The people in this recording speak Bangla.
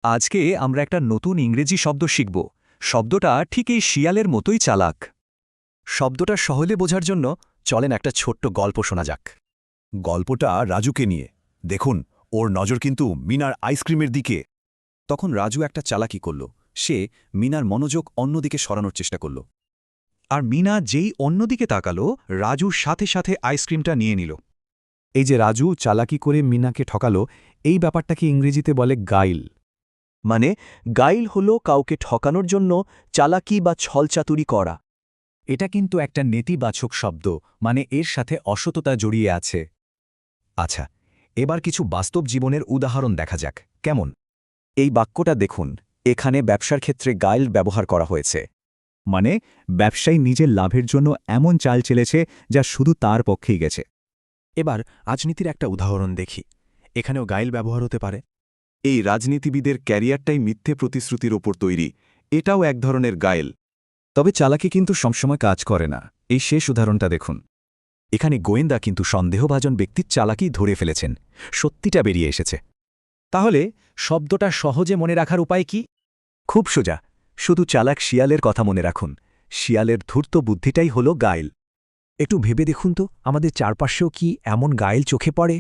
আজকে আমরা একটা নতুন ইংরেজি শব্দ শিখব। শব্দটা ঠিক এই শিয়ালের মতোই চালাক। শব্দটা সহজে বোঝার জন্য চলেন একটা ছোট্ট গল্প শোনা যাক। গল্পটা রাজুকে নিয়ে। দেখুন, ওর নজর কিন্তু মিনার আইসক্রিমের দিকে। তখন রাজু একটা চালাকি করল। সে মিনার মনোযোগ অন্যদিকে সরানোর চেষ্টা করল। আর মিনা যেই অন্যদিকে তাকালো, রাজুর সাথে সাথে আইসক্রিমটা নিয়ে নিল। এই যে রাজু চালাকি করে মিনাকে ঠকালো, এই ব্যাপারটাকে ইংরেজিতে বলে গাইল। মানে গাইল হল কাউকে ঠকানোর জন্য চালাকি বা ছলচাতুরি করা। এটা কিন্তু একটা নেতিবাচক শব্দ, মানে এর সাথে অসততা জড়িয়ে আছে। আচ্ছা, এবার কিছু বাস্তব জীবনের উদাহরণ দেখা যাক। কেমন? এই বাক্যটা দেখুন, এখানে ব্যবসার ক্ষেত্রে গাইল ব্যবহার করা হয়েছে। মানে ব্যবসায়ী নিজের লাভের জন্য এমন চাল চেলেছে যা শুধু তার পক্ষেই গেছে। এবার রাজনীতির একটা উদাহরণ দেখি। এখানেও গাইল ব্যবহার হতে পারে। এই রাজনীতিবিদের ক্যারিয়ারটাই মিথ্যে প্রতিশ্রুতির ওপর তৈরি। এটাও এক ধরনের গায়েল। তবে চালাকি কিন্তু সবসময় কাজ করে না। এই শেষ উদাহরণটা দেখুন। এখানে গোয়েন্দা কিন্তু সন্দেহভাজন ব্যক্তির চালাকি ধরে ফেলেছেন। সত্যিটা বেরিয়ে এসেছে। তাহলে শব্দটা সহজে মনে রাখার উপায় কি? খুব সোজা, শুধু চালাক শিয়ালের কথা মনে রাখুন। শিয়ালের ধূর্ত বুদ্ধিটাই হল গাইল। একটু ভেবে দেখুন তো, আমাদের চারপাশেও কি এমন গাইল চোখে পড়ে?